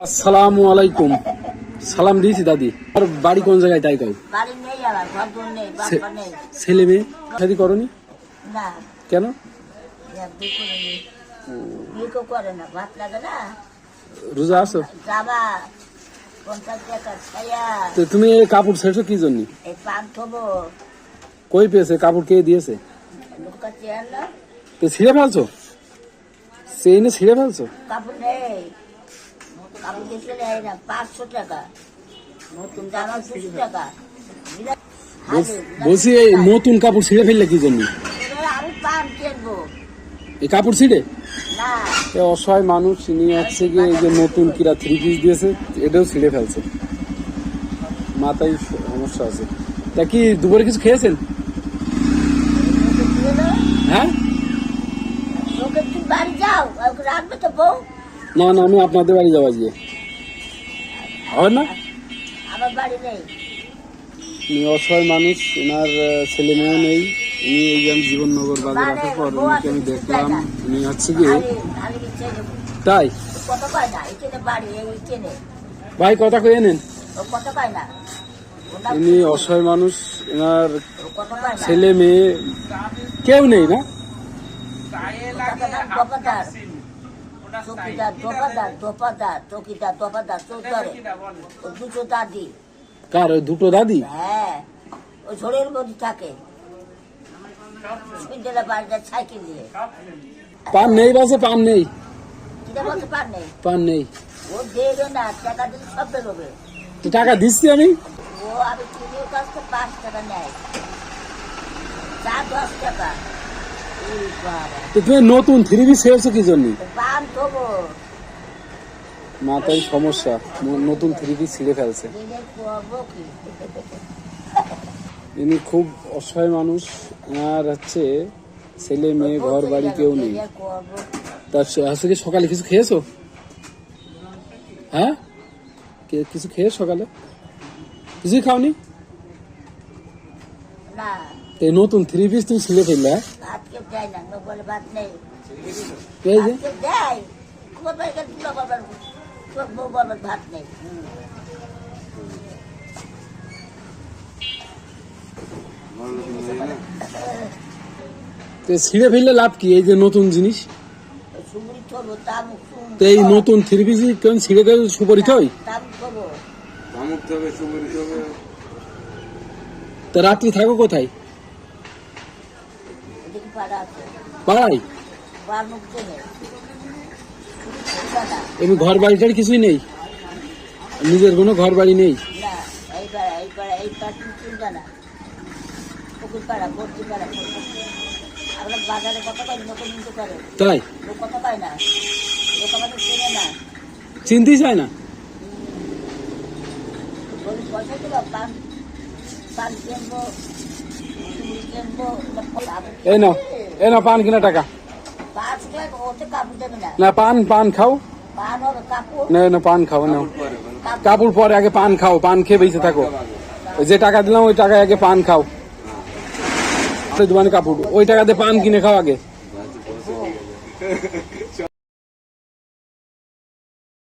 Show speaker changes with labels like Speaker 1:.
Speaker 1: আসসালামু আলাইকুম। সালাম দিয়েছি দাদি। আর বাড়ি কোন জায়গায় তাই কও?
Speaker 2: বাড়ি নেই, আবার ঘর দূর নেই, বাবা নেই।
Speaker 1: ছেলে মেয়ে শাদি করনি
Speaker 2: না,
Speaker 1: কেন?
Speaker 2: বিয়ে করে না, ভাত লাগে না।
Speaker 1: রোজা আছো?
Speaker 2: যাবা 50 টাকা ছায়া।
Speaker 1: তো তুমি এই কাপড় ছেড়ছো কি জন্য?
Speaker 2: এই পান থবো,
Speaker 1: কই পেয়েছে কাপড়, কে দিয়েছে?
Speaker 2: লোকা চেয়ার না,
Speaker 1: তো ছিঁড়ে ফেলছো? চেইনে ছিঁড়ে ফেলছো?
Speaker 2: কাপড় নেই। কাপড় দিয়েছে নেই না, 500 টাকা। নতুন জামা 200 টাকা।
Speaker 1: বলছি এই নতুন কাপড় ছিঁড়ে ফেললে কি জন্য?
Speaker 2: আমি পান কিনবো
Speaker 1: এই কাপড় ছিঁড়ে
Speaker 2: না।
Speaker 1: এই অসহায় মানুষ নিয়ে যাচ্ছে গিয়ে এই যে নতুন কিরা 3 পিস দিয়েছে, এটাও ছিঁড়ে ফেলছে। মাথায় সমস্যা আছে। তা কি দুপুরে কিছু খেয়েছেন? হ্যাঁ,
Speaker 2: লোকে তুমি বাড়ি যাও, ওকে রাখবে তো বউ।
Speaker 1: না না, আমি আপনাদের বাড়ি যাওয়া গিয়ে হয় না।
Speaker 2: আমার বাড়ি নেই।
Speaker 1: উনি অসহায় মানুষ, ওনার ছেলে মেয়েও নেই। উনি এই যে আমি জীবননগর বাজার আসার পর উনিকে আমি দেখলাম, উনি হচ্ছে গিয়ে তাই।
Speaker 2: কত পায় না, এখানে বাড়ি এখানে
Speaker 1: ভাই কথা কয়ে নেন।
Speaker 2: কত পায় না,
Speaker 1: উনি অসহায় মানুষ, ওনার
Speaker 2: কত পায় না।
Speaker 1: ছেলে মেয়ে কেউ নেই না।
Speaker 2: দোকানদার চৌকিদার, চৌকিদার দোকানদার চৌধুরী, ও দুটো দাদি।
Speaker 1: কার ওই দুটো দাদি?
Speaker 2: হ্যাঁ, ওই ঝোড়ের মধ্যে থাকে। স্পিন্ডেলা বাড়িটা সাইকেল দিয়ে।
Speaker 1: পান নেই বাসে, পান নেই,
Speaker 2: কিনা বলতে পার নেই,
Speaker 1: পান নেই।
Speaker 2: ও দেবে না, টাকা দিলে সব বেরোবে।
Speaker 1: তো টাকা দিচ্ছি আমি।
Speaker 2: ও আমি কিনে কাছ থেকে 5 টাকা নেয়, চা 10 টাকা। এই বাবা,
Speaker 1: তো তুমি নতুন 3 পিস ছেড়েছো কি জন্য?
Speaker 2: পান দেবো।
Speaker 1: মাথায় সমস্যা, নতুন 3 পিস ছিঁড়ে ফেলছে।
Speaker 2: দিনে খাওয়াবো কি?
Speaker 1: ইনি খুব অসহায় মানুষ, আর হচ্ছে ছেলে মেয়ে ঘর বাড়ি কেউ নেই।
Speaker 2: খাওয়াবো
Speaker 1: তার হচ্ছে কি সকালে কিছু খেয়েছো? হ্যাঁ, কিছু খেয়ে সকালে কিছুই খাওনি?
Speaker 2: না,
Speaker 1: এই নতুন 3 পিস তুমি ছিঁড়ে ফেললে।
Speaker 2: ভাত কেউ দেয় না, বলে ভাত নেই।
Speaker 1: এই যে
Speaker 2: ভাত কেউ দেয়, কোথায় গেল তুলা বাবার, তোর বউ বাবার ভাত নেই।
Speaker 1: তো ছিঁড়ে ফেললে লাভ কি? এই যে নতুন জিনিস,
Speaker 2: সুবুরি থবো, তামুক
Speaker 1: তো এই নতুন 3 পিস কেউ ছিঁড়ে গেলে সুপরিত হয়?
Speaker 2: তামুক থবো।
Speaker 1: তা রাত্রি থাকো কোথায়?
Speaker 2: এদিকে পাড়া আছে,
Speaker 1: পাড়ায়?
Speaker 2: পাড় মুখ দেবে।
Speaker 1: এমনি ঘর বাড়িটার কিছুই নেই, নিজের কোনো ঘর বাড়ি নেই?
Speaker 2: না, এই পাড়া তুমি চিন্তা না। পুকুর পাড়া, ভর্তি পাড়া। আমরা বাজারে কত পাই, লোক নিতে করে।
Speaker 1: তাই
Speaker 2: লোক কত পায় না, লোক আমাদের চেনে না।
Speaker 1: চিনতেই চায় না।
Speaker 2: বলি পয়সা দেবো, পান কিনবো, চুড়ি কিনবো।
Speaker 1: এই নাও পান কিনা টাকা।
Speaker 2: 5 টাকা ওতে কাপড় দেবে না।
Speaker 1: না, পান খাও।
Speaker 2: পান হবে কাপড়,
Speaker 1: না পান খাও, নাও কাপড় পরে, আগে পান খাও, পান খেয়ে বেঁচে থাকো। ওই যে টাকা দিলাম ওই টাকায় আগে পান খাও, দোকানে কাপড়, ওই টাকাতে পান কিনে খাও আগে।